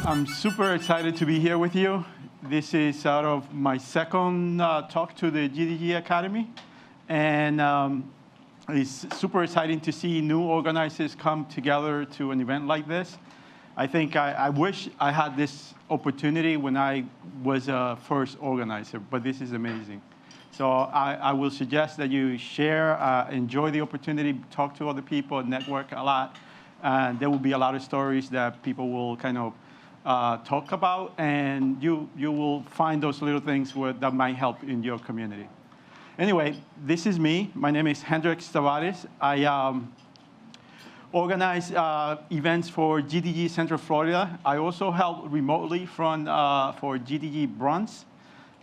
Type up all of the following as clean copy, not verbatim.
I'm super excited to be here with you. This is sort of my second talk to the GDG Academy. And it's super exciting to see new organizers come together to an event like this. I think I wish I had this opportunity when I was a first organizer, but this is amazing. So I will suggest that you share, enjoy the opportunity, talk to other people, network a lot. And there will be a lot of stories that people will kind of talk about, and you will find those little things that might help in your community. Anyway, this is me. My name is Hendrix Tavarez. I organize events for GDG Central Florida. I also help remotely for GDG Bronx.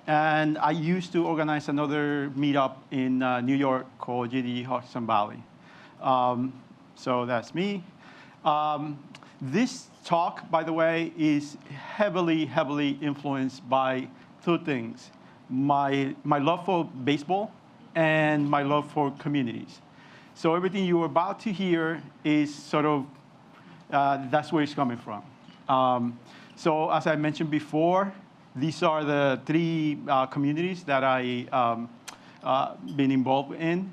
And I used to organize another meetup in New York called GDG Hudson Valley. So that's me. This talk, by the way, is heavily, heavily influenced by two things. My love for baseball and my love for communities. So everything you're about to hear is sort of, that's where it's coming from. So as I mentioned before, these are the three communities that I been involved in.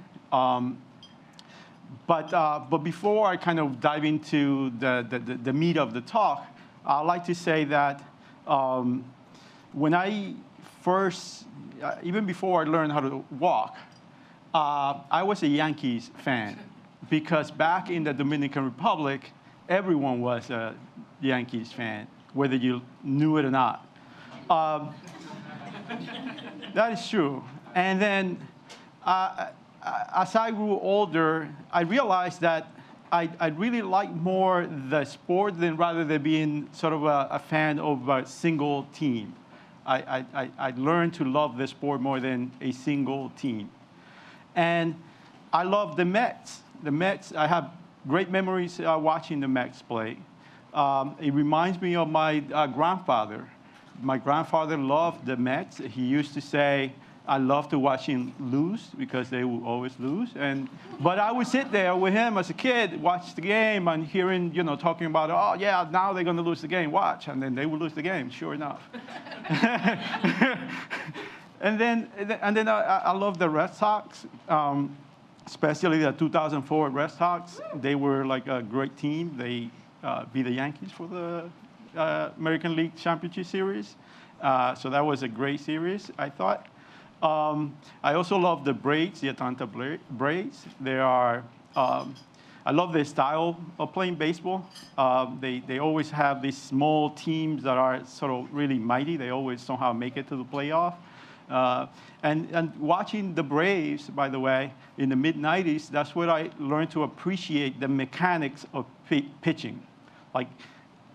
But before I kind of dive into the meat of the talk, I'd like to say that when I first, even before I learned how to walk, I was a Yankees fan. Because back in the Dominican Republic, everyone was a Yankees fan, whether you knew it or not. That is true. And then, as I grew older, I realized that I really liked more the sport rather than being sort of a fan of a single team. I learned to love the sport more than a single team. And I love the Mets. The Mets, I have great memories watching the Mets play. It reminds me of my grandfather. My grandfather loved the Mets. He used to say, I love to watch him lose because they will always lose. But I would sit there with him as a kid, watch the game, and hearing, talking about, oh yeah, now they're going to lose the game. Watch, and then they will lose the game. Sure enough. and then I love the Red Sox, especially the 2004 Red Sox. They were like a great team. They beat the Yankees for the American League Championship Series. So that was a great series, I thought. I also love the Braves, the Atlanta Braves. They are, I love their style of playing baseball. They always have these small teams that are sort of really mighty. They always somehow make it to the playoff. And watching the Braves, by the way, in the mid-'90s, that's where I learned to appreciate the mechanics of pitching. Like,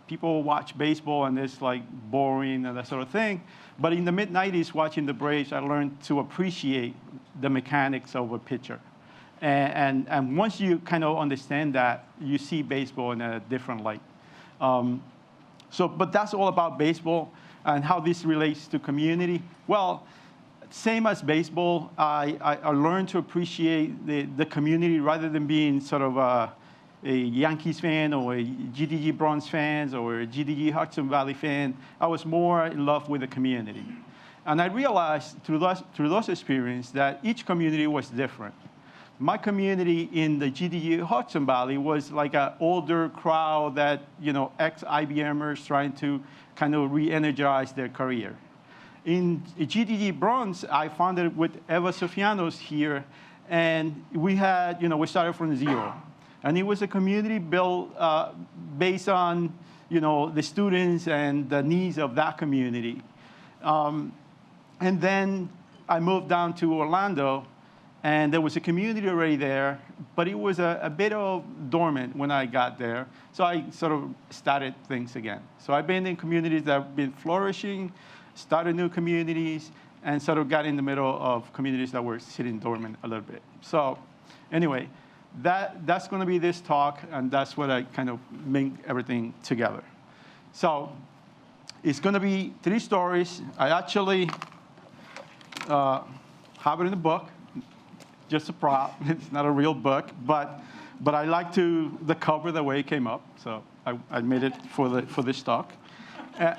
people watch baseball and it's like boring and that sort of thing. But in the mid-'90s, watching the Braves, I learned to appreciate the mechanics of a pitcher. And once you kind of understand that, you see baseball in a different light. But that's all about baseball and how this relates to community. Well, same as baseball, I learned to appreciate the community rather than being sort of a Yankees fan or a GDG Bronx fan or a GDG Hudson Valley fan. I was more in love with the community. And I realized through those experiences that each community was different. My community in the GDG Hudson Valley was like an older crowd that, ex-IBMers trying to kind of re-energize their career. In GDG Bronx, I found it with Eva Sofianos here, and we started from zero. And it was a community built based on, the students and the needs of that community. And then I moved down to Orlando, and there was a community already there, but it was a bit of dormant when I got there. So I sort of started things again. So I've been in communities that have been flourishing, started new communities, and sort of got in the middle of communities that were sitting dormant a little bit. So anyway, that's going to be this talk, and that's what I kind of link everything together. So it's going to be 3 stories. I actually have it in the book, just a prop. It's not a real book, but I like the cover the way it came up, so I made it for this talk. Uh,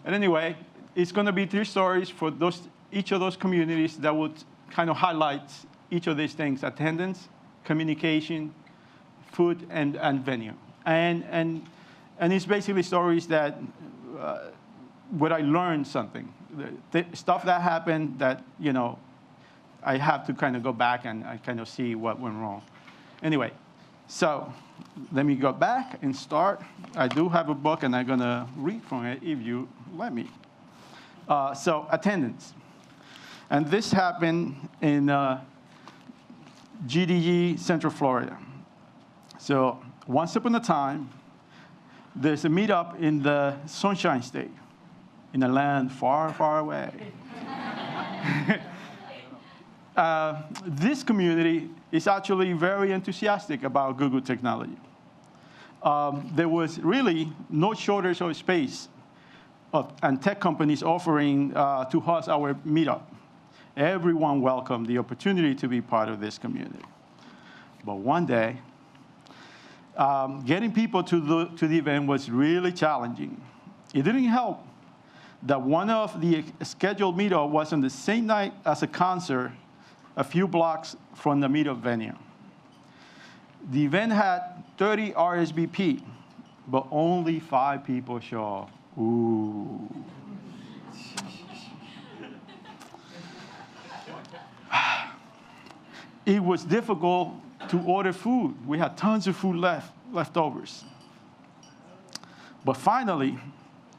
and anyway, it's going to be 3 stories for each of those communities that would kind of highlight each of these things: attendance, communication, food, and venue. And it's basically stories that where I learned something, stuff that happened that I have to kind of go back and I kind of see what went wrong. Anyway, so let me go back and start. I do have a book, and I'm going to read from it if you let me. So attendance. And this happened in GDG, Central Florida. So once upon a time, there's a meetup in the Sunshine State, in a land far, far away. This community is actually very enthusiastic about Google technology. There was really no shortage of space and tech companies offering to host our meetup. Everyone welcomed the opportunity to be part of this community. But one day, getting people to the event was really challenging. It didn't help that one of the scheduled meetup was on the same night as a concert a few blocks from the meetup venue. The event had 30 RSVP, but only 5 people show up. Ooh. It was difficult to order food. We had tons of food leftovers. But finally,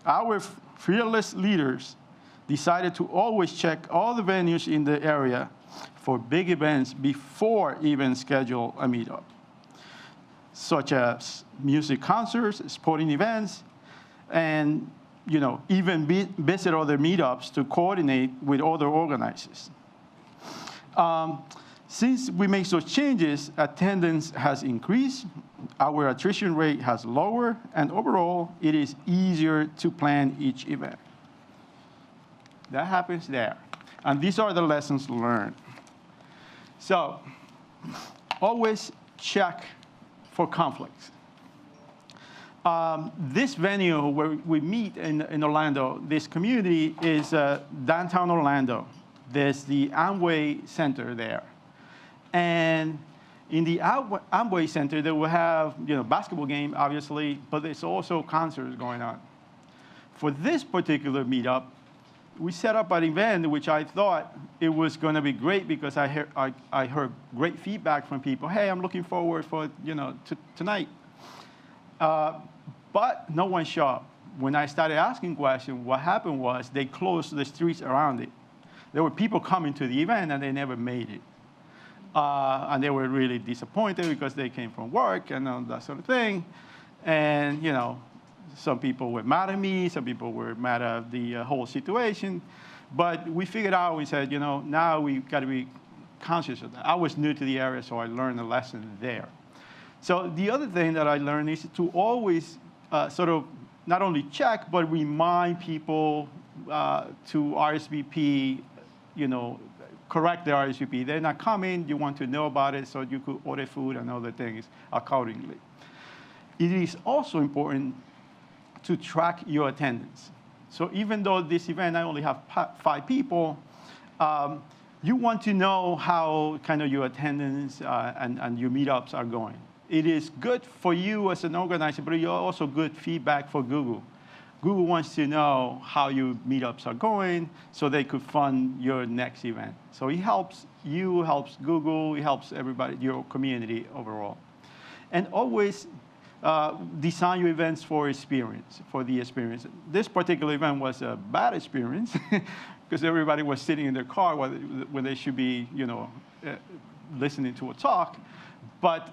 our fearless leaders decided to always check all the venues in the area for big events before even schedule a meetup, such as music concerts, sporting events, and even visit other meetups to coordinate with other organizers. Since we made those changes, attendance has increased, our attrition rate has lowered, and overall, it is easier to plan each event. That happens there. And these are the lessons learned. So, always check for conflicts. This venue where we meet in Orlando, this community is downtown Orlando. There's the Amway Center there. And in the Amway Center, they will have basketball game, obviously, but there's also concerts going on. For this particular meetup, we set up an event which I thought it was going to be great because I heard great feedback from people. Hey, I'm looking forward for tonight. But no one showed up. When I started asking questions, what happened was they closed the streets around it. There were people coming to the event and they never made it. And they were really disappointed because they came from work and that sort of thing. And, some people were mad at me. Some people were mad at the whole situation. But we figured out, we said, now we've got to be conscious of that. I was new to the area, so I learned a lesson there. So the other thing that I learned is to always sort of not only check, but remind people to RSVP, correct the RSVP. They're not coming, you want to know about it, so you could order food and other things accordingly. It is also important to track your attendance. So even though this event, I only have 5 people, you want to know how kind of your attendance and your meetups are going. It is good for you as an organizer, but it's also good feedback for Google. Google wants to know how your meetups are going so they could fund your next event. So it helps you, helps Google, it helps everybody, your community overall. And always design your events for the experience. This particular event was a bad experience because everybody was sitting in their car when they should be, listening to a talk. But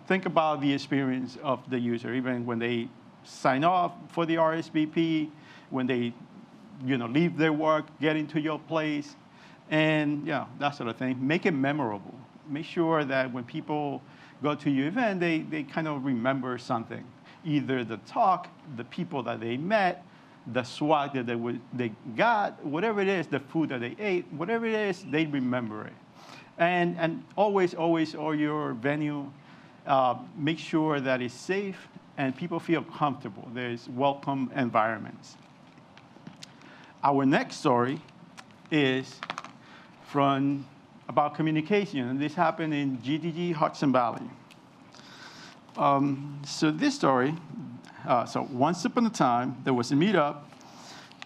think about the experience of the user, even when they sign off for the RSVP, when they, leave their work, get into your place, and that sort of thing. Make it memorable. Make sure that when people go to your event, they kind of remember something. Either the talk, the people that they met, the swag that they got, whatever it is, the food that they ate, whatever it is, they remember it. And always, all your venue make sure that it's safe and people feel comfortable. There's welcome environments. Our next story is about communication, and this happened in GDG, Hudson Valley. So this story, so once upon a time, there was a meetup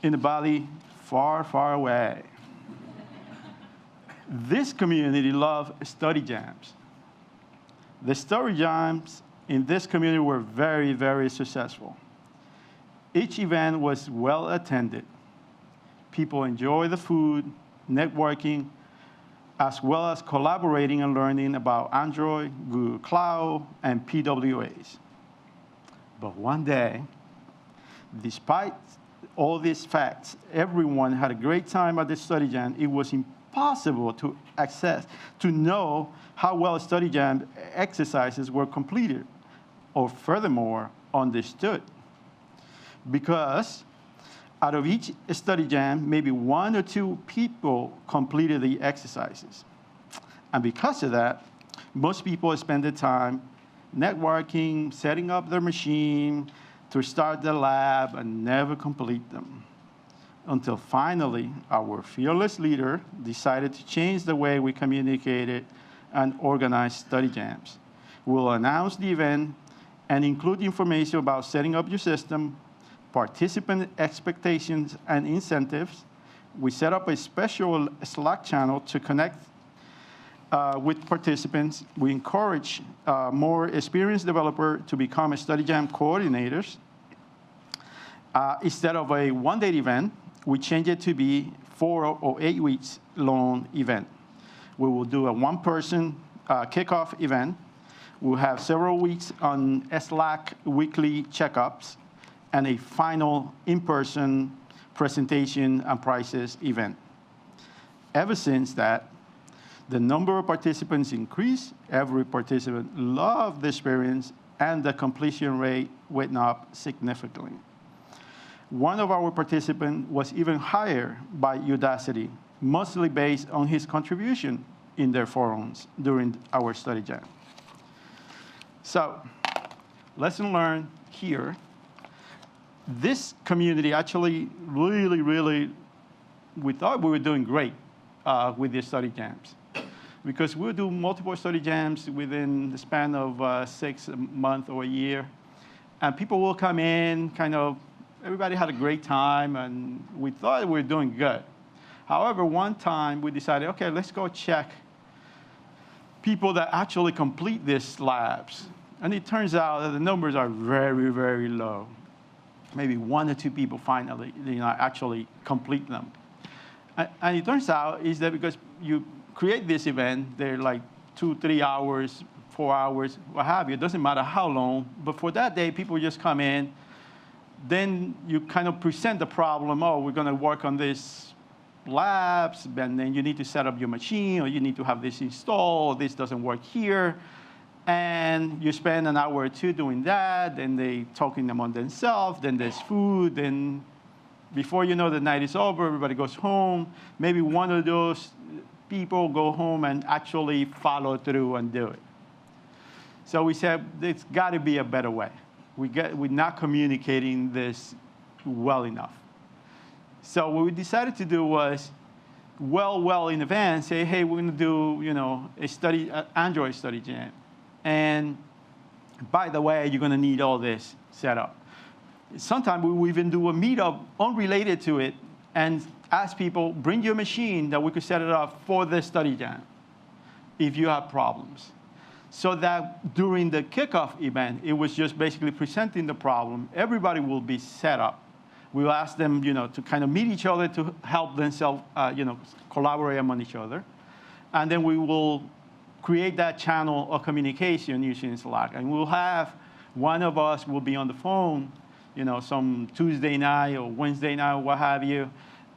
in a valley far, far away. This community loved study jams. The study jams in this community were very, very successful. Each event was well attended. People enjoyed the food, networking, as well as collaborating and learning about Android, Google Cloud, and PWAs. But one day, despite all these facts, everyone had a great time at the study jam. It was impossible to know how well study jam exercises were completed, or furthermore, understood. Because out of each study jam, maybe 1 or 2 people completed the exercises. And because of that, most people spend their time networking, setting up their machine to start the lab and never complete them. Until finally, our fearless leader decided to change the way we communicated and organized study jams. We'll announce the event and include information about setting up your system, participant expectations and incentives. We set up a special Slack channel to connect with participants. We encourage more experienced developers to become study jam coordinators. Instead of a one-day event, we change it to be 4 or 8 weeks long event. We will do a one-person kickoff event. We'll have several weeks on Slack weekly checkups, and a final in-person presentation and prizes event. Ever since that, the number of participants increased. Every participant loved the experience, and the completion rate went up significantly. One of our participants was even hired by Udacity, mostly based on his contribution in their forums during our study jam. So, lesson learned here. This community actually really, we thought we were doing great with the study jams, because we'll do multiple study jams within the span of 6 months or a year, and people will come in, everybody had a great time, and we thought we were doing good. However, one time we decided, okay, let's go check people that actually complete these labs. And it turns out that the numbers are very, very low. Maybe 1 or 2 people finally actually complete them. And it turns out is that because you create this event, they're like 2, 3 hours, 4 hours, what have you. It doesn't matter how long. But for that day, people just come in. Then you kind of present the problem. Oh, we're going to work on this labs, and then you need to set up your machine, or you need to have this installed, this doesn't work here. And you spend an hour or 2 doing that, and they talking among themselves, then there's food, then before you know the night is over, everybody goes home. Maybe one of those people go home and actually follow through and do it. So we said, there's got to be a better way. We're not communicating this well enough. So what we decided to do was, well in advance, say, hey, we're going to do, a Android study jam. And by the way, you're going to need all this set up. Sometimes we will even do a meetup unrelated to it and ask people, bring your machine that we could set it up for the study jam if you have problems. So that during the kickoff event, it was just basically presenting the problem. Everybody will be set up. We'll ask them, to kind of meet each other to help themselves, collaborate among each other. And then we will create that channel of communication using Slack. And we'll have one of us will be on the phone, some Tuesday night or Wednesday night or what have you,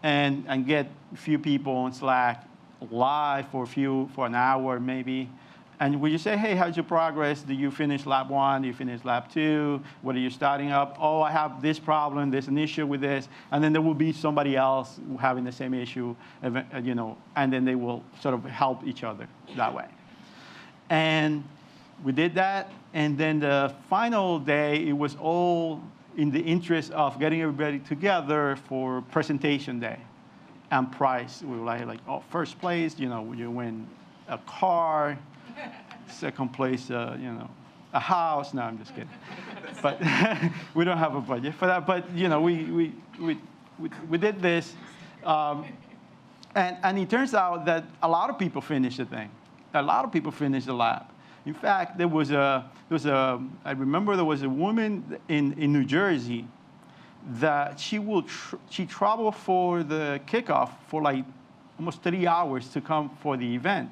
and get a few people on Slack live for an hour maybe. And we just say, hey, how's your progress? Did you finish lab 1? Did you finish lab 2? What are you starting up? Oh, I have this problem. There's an issue with this. And then there will be somebody else having the same issue, and then they will sort of help each other that way. And we did that, and then the final day, it was all in the interest of getting everybody together for presentation day and prize. We were like, oh, first place, you win a car. Second place, a house. No, I'm just kidding. But we don't have a budget for that. But we did this, and it turns out that a lot of people finished the thing. A lot of people finished the lab. In fact, I remember there was a woman in New Jersey that she traveled for the kickoff for like almost 3 hours to come for the event.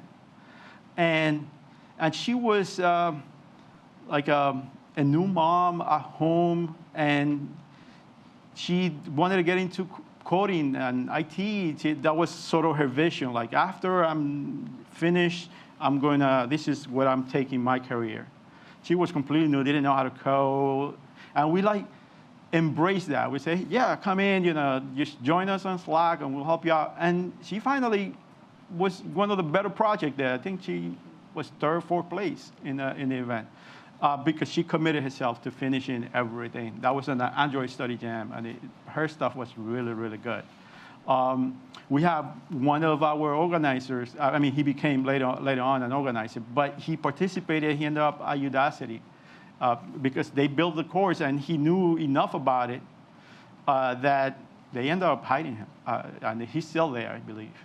And she was like a new mom at home, and she wanted to get into coding and IT. That was sort of her vision. Like, after I'm finished, this is where I'm taking my career. She was completely new, didn't know how to code. And we embrace that. We say, yeah, come in, just join us on Slack and we'll help you out. And she finally was one of the better projects there. I think she was third, fourth place in the event because she committed herself to finishing everything. That was an Android study jam, and her stuff was really, really good. We have one of our organizers. He became later on an organizer, but he participated. He ended up at Udacity because they built the course, and he knew enough about it that they ended up hiring him, and he's still there, I believe.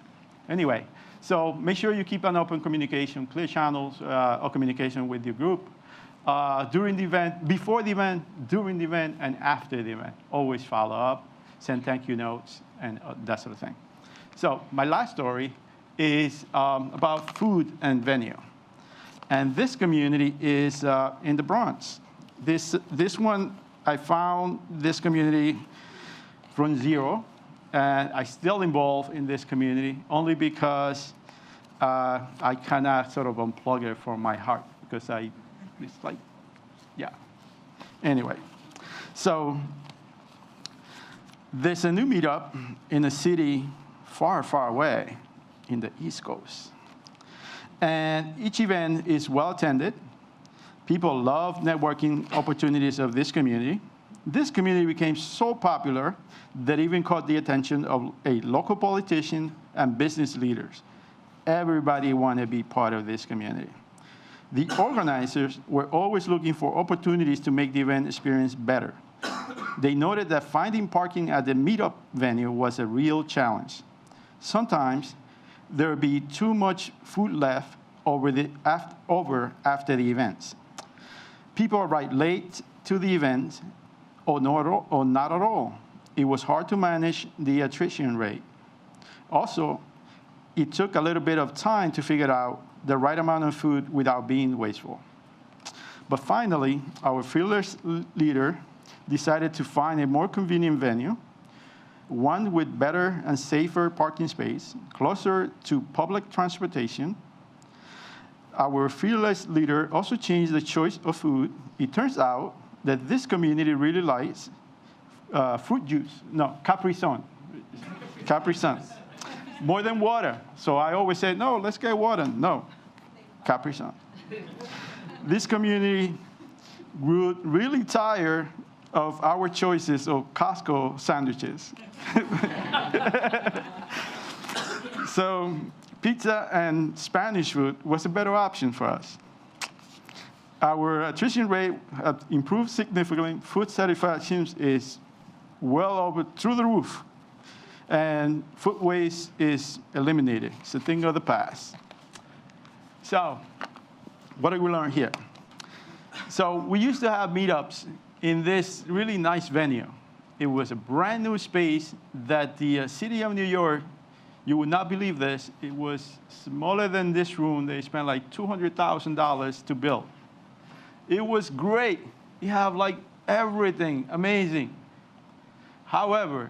Anyway, so make sure you keep an open communication, clear channels of communication with your group during the event, before the event, during the event, and after the event. Always follow up, send thank you notes, and that sort of thing. So my last story is about food and venue. And this community is in the Bronx. This one, I found this community from zero, and I'm still involved in this community only because I cannot sort of unplug it from my heart because it's like, yeah. Anyway, so there's a new meetup in a city far, far away in the East Coast. And each event is well attended. People love networking opportunities of this community. This community became so popular that it even caught the attention of a local politician and business leaders. Everybody wanted to be part of this community. The organizers were always looking for opportunities to make the event experience better. They noted that finding parking at the meetup venue was a real challenge. Sometimes there would be too much food left over after the events. People arrived late to the event or not at all. It was hard to manage the attrition rate. Also, it took a little bit of time to figure out the right amount of food without being wasteful. But finally, our fearless leader decided to find a more convenient venue, one with better and safer parking space, closer to public transportation. Our fearless leader also changed the choice of food. It turns out that this community really likes fruit juice. No, Capri Sun. Capri Sun. More than water. So I always say, no, let's get water. No, Capri Sun. This community grew really tired of our choices of Costco sandwiches. So pizza and Spanish food was a better option for us. Our attrition rate had improved significantly. Food satisfaction is well over through the roof. And food waste is eliminated. It's a thing of the past. So what did we learn here? So we used to have meetups in this really nice venue. It was a brand new space that the city of New York, you would not believe this, it was smaller than this room. They spent like $200,000 to build. It was great. You have like everything, amazing. However,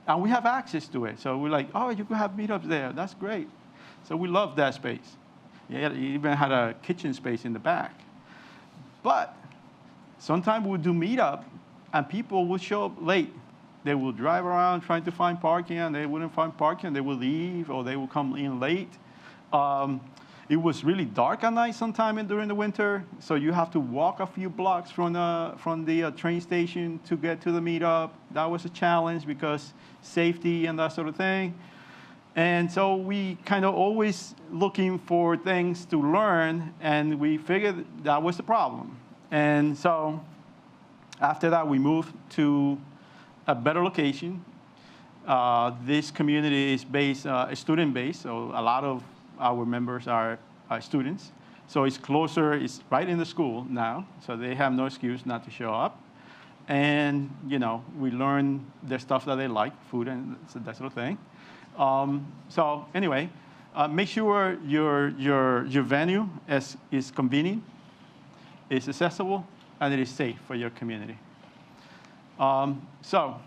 and we have access to it. So we're like, oh, you can have meetups there. That's great. So we love that space. You even had a kitchen space in the back. But sometimes we'll do meetup, and people will show up late. They will drive around trying to find parking, and they wouldn't find parking. They will leave, or they will come in late. It was really dark at night sometime during the winter, so you have to walk a few blocks from the train station to get to the meetup. That was a challenge because safety and that sort of thing. And so we kind of always looking for things to learn, and we figured that was the problem. And so after that, we moved to a better location. This community is student-based, so a lot of our members are students. So it's closer, it's right in the school now, so they have no excuse not to show up. And, we learn the stuff that they like, food and that sort of thing. So anyway, make sure your venue is convenient, is accessible, and it is safe for your community. So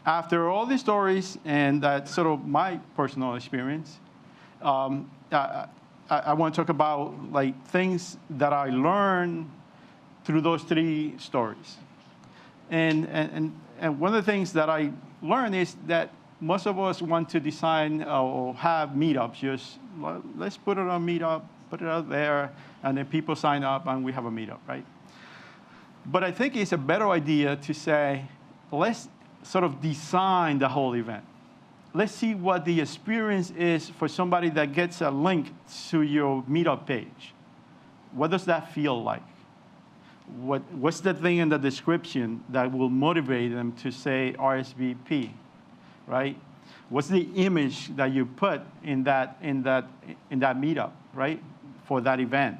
after all these stories and that's sort of my personal experience, I want to talk about things that I learned through those 3 stories. And one of the things that I learned is that most of us want to design or have meetups. Just let's put it on Meetup, put it out there, and then people sign up and we have a meetup, right? But I think it's a better idea to say, let's sort of design the whole event. Let's see what the experience is for somebody that gets a link to your meetup page. What does that feel like? What's the thing in the description that will motivate them to say RSVP, right? What's the image that you put in that meetup, right, for that event?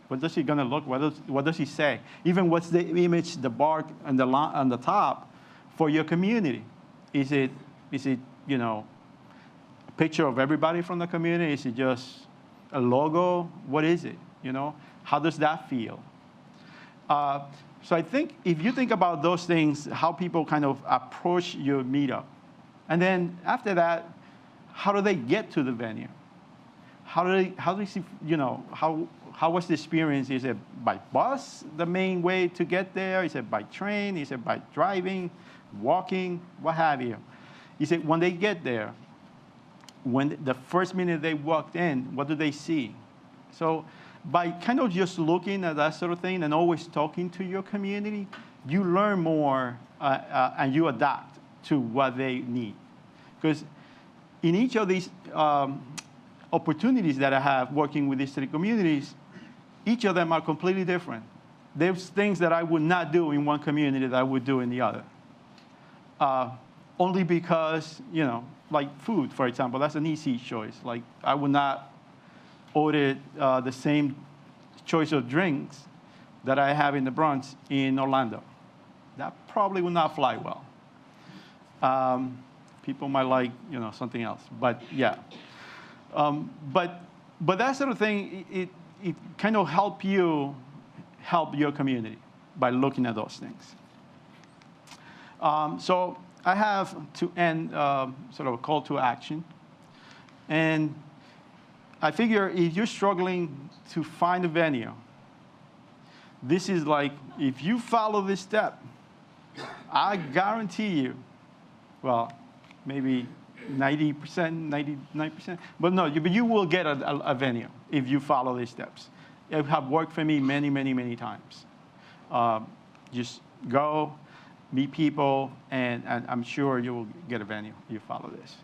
What does it gonna look? What does he say? Even what's the image, the bar on the top for your community? Is it a picture of everybody from the community? Is it just a logo? What is it? How does that feel? So I think if you think about those things, how people kind of approach your meetup, and then after that, how do they get to the venue? How was the experience? Is it by bus, the main way to get there? Is it by train? Is it by driving, walking, what have you? Is it when they get there, when the first minute they walked in, what do they see? So by kind of just looking at that sort of thing and always talking to your community, you learn more and you adapt to what they need. Because in each of these opportunities that I have working with these 3 communities, each of them are completely different. There's things that I would not do in one community that I would do in the other. Only because, like food, for example, that's an easy choice. Like I would not order the same choice of drinks that I have in the Bronx in Orlando. That probably would not fly well. People might like, something else, but yeah. But that sort of thing, it kind of help your community by looking at those things. So I have to end sort of a call to action. And I figure if you're struggling to find a venue, this is like, if you follow this step, I guarantee you, well, maybe 90%, 99%, but no, you will get a venue if you follow these steps. It have worked for me many, many, many times. Just go, meet people, and I'm sure you will get a venue if you follow this.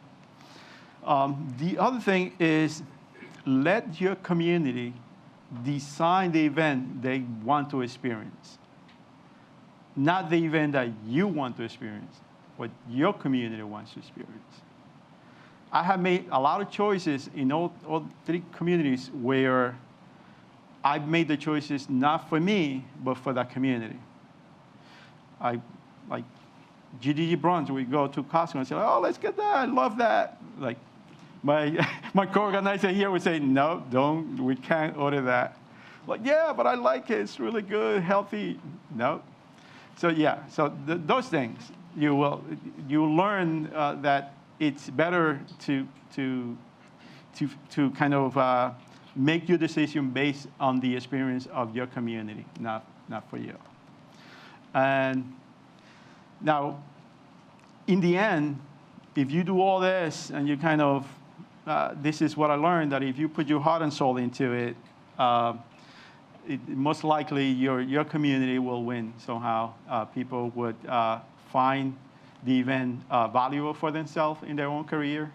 The other thing is, let your community design the event they want to experience. Not the event that you want to experience, what your community wants to experience. I have made a lot of choices in all 3 communities where I've made the choices not for me, but for that community. Like GDG Bronx, we go to Costco and say, oh, let's get that, I love that. Like, my co-organizer here would say, no, we can't order that. Like, yeah, but I like it, it's really good, healthy. No. So yeah, so those things, you learn that it's better to kind of make your decision based on the experience of your community, not for you. And now, in the end, if you do all this and you kind of this is what I learned, that if you put your heart and soul into it, most likely your community will win somehow. People would find the event valuable for themselves in their own career.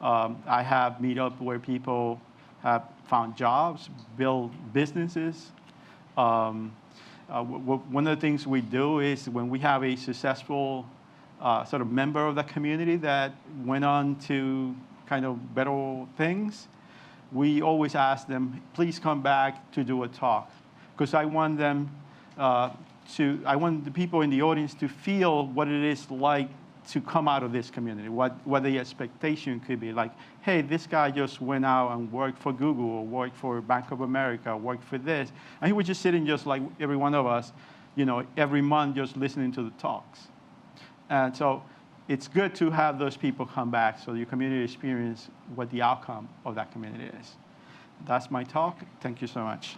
I have meetup where people have found jobs, built businesses. One of the things we do is when we have a successful sort of member of the community that went on to kind of better things, we always ask them, please come back to do a talk. Because I want them I want the people in the audience to feel what it is like to come out of this community, what the expectation could be. Like, hey, this guy just went out and worked for Google, or worked for Bank of America, worked for this. And he was just sitting just like every one of us, every month just listening to the talks. And so it's good to have those people come back so your community experience what the outcome of that community is. That's my talk. Thank you so much.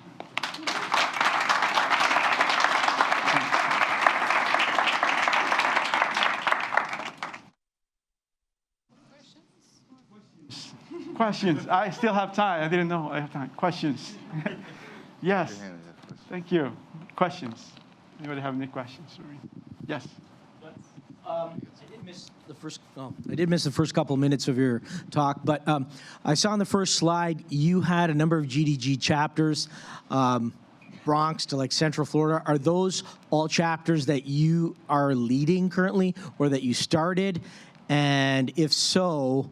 Questions? I still have time. I didn't know I have time. Questions? Yes. Thank you. Questions? Anybody have any questions for me? Yes. I did miss the first couple of minutes of your talk, but I saw on the first slide you had a number of GDG chapters, Bronx to like Central Florida. Are those all chapters that you are leading currently, or that you started? And if so,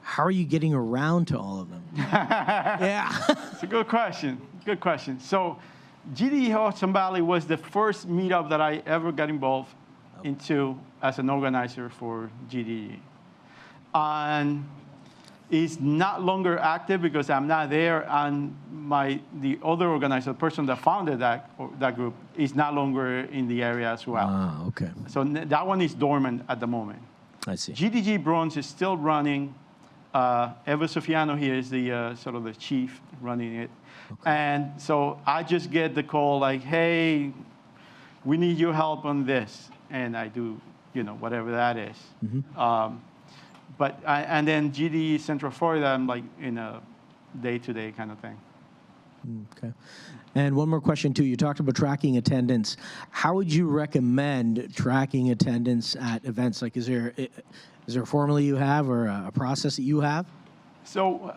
how are you getting around to all of them? Yeah. It's a good question. Good question. So GDG Hudson Valley was the first meetup that I ever got involved into as an organizer for GDG. And it's not longer active because I'm not there, and the other organizer, the person that founded that group, is no longer in the area as well. Ah, okay. So that one is dormant at the moment. I see. GDG Bronx is still running. Eva Sofiano here is the sort of the chief running it. Okay. And so I just get the call like, hey, we need your help on this. And I do, whatever that is. Mm-hmm. And then GD Central Florida, I'm like in a day-to-day kind of thing. Okay. And one more question, too. You talked about tracking attendance. How would you recommend tracking attendance at events? Like, is there a formula you have or a process that you have? So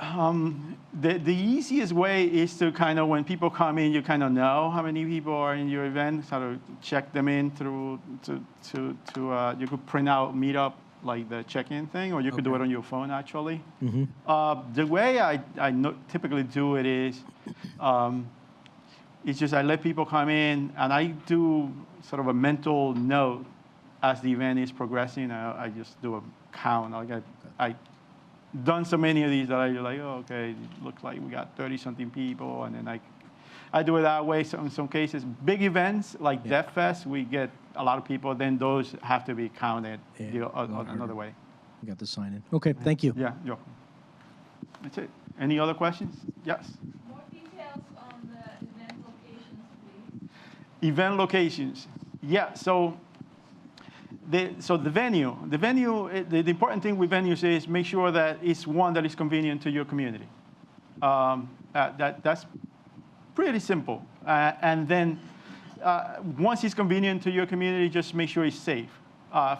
the easiest way is to kind of, when people come in, you kind of know how many people are in your event, sort of check them in through you could print out Meetup, like the check-in thing, or you could do it on your phone, actually. Mm-hmm. The way I typically do it is, it's just I let people come in, and I do sort of a mental note as the event is progressing. I just do a count. I done so many of these that I like, oh, okay, it looks like we got 30-something people, and then I do it that way. So in some cases, big events like Death Fest, we get a lot of people. Then those have to be counted another way. You got the sign in. Okay, thank you. Yeah, that's it. Any other questions? Yes. More details on the event locations, please. Event locations. Yeah. So the venue, the important thing with venues is make sure that it's one that is convenient to your community. That's pretty simple. And then once it's convenient to your community, just make sure it's safe.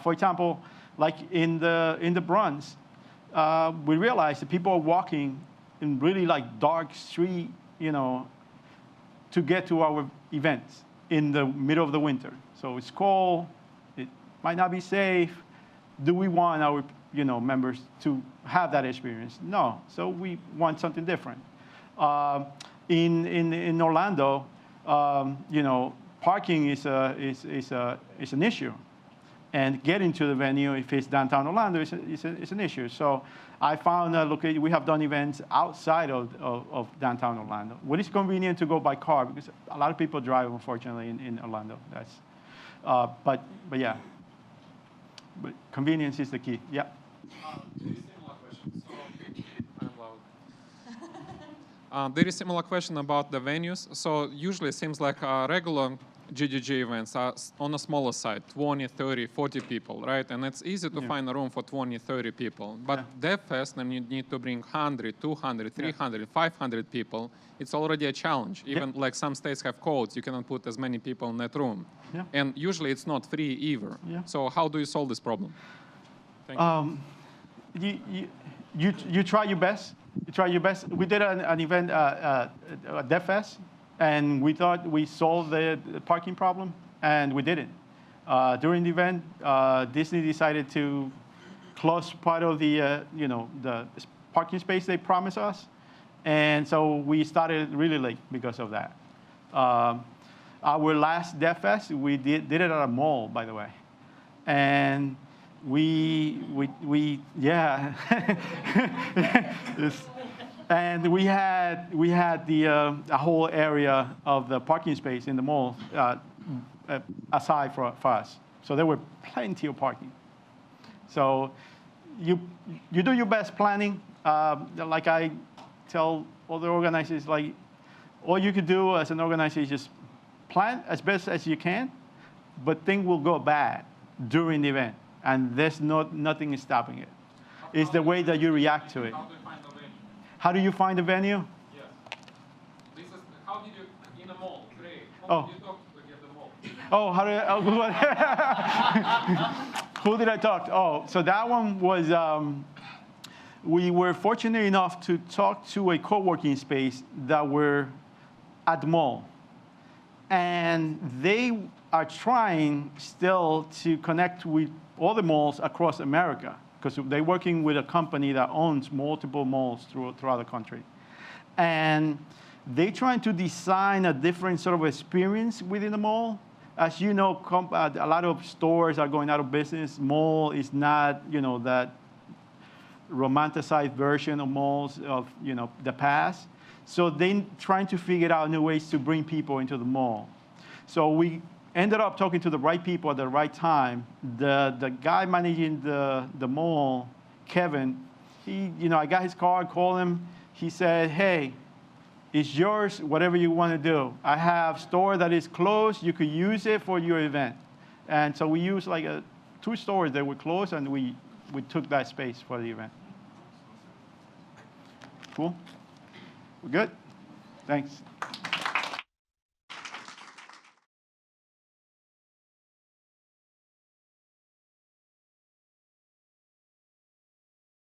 For example, like in the Bronx, we realized that people are walking in really like dark street, to get to our events in the middle of the winter. So it's cold. Might not be safe. Do we want our members to have that experience? No. So we want something different. In Orlando, parking is an issue, and getting to the venue if it's downtown Orlando is an issue. So I found a location. We have done events outside of downtown Orlando. When it's convenient to go by car, because a lot of people drive, unfortunately, in Orlando. That's but yeah. But convenience is the key. Yeah. There is similar question. There is similar question about the venues. So usually it seems like regular GDG events are on a smaller side, 20, 30, 40 people, right? And it's easy to find a room for 20, 30 people. But DevFest, when you need to bring 100, 200, 300, 500 people, it's already a challenge. Even like some states have codes, you cannot put as many people in that room. Yeah. And usually it's not free either. Yeah. So how do you solve this problem? Thank you. You try your best. You try your best. We did an event, DevFest, and we thought we solved the parking problem, and we didn't. During the event, Disney decided to close part of the the parking space they promised us, and so we started really late because of that. Our last DevFest, we did it at a mall, by the way, and we yeah. And we had the a whole area of the parking space in the mall aside for us. So there were plenty of parking. So you do your best planning. Like I tell other organizers, like all you could do as an organizer is just plan as best as you can, but things will go bad during the event, and there's nothing is stopping it. It's the way that you react to it. How do you find the venue? How do you find the venue? Yes. This is, how did you, in a mall, today, Oh. how did you talk to get the mall? Oh, how did who did I talk to? Oh, so that one was, we were fortunate enough to talk to a co-working space that were at the mall. And they are trying still to connect with all the malls across America, because they're working with a company that owns multiple malls throughout the country. And they're trying to design a different sort of experience within the mall. As you know, a lot of stores are going out of business. Mall is not, that romanticized version of malls of, the past. So they're trying to figure out new ways to bring people into the mall. So we ended up talking to the right people at the right time. The guy managing the mall, Kevin, I got his card, called him. He said, hey, it's yours, whatever you want to do. I have store that is closed. You could use it for your event. And so we used like 2 stores that were closed, and we took that space for the event. Cool? We're good? Thanks.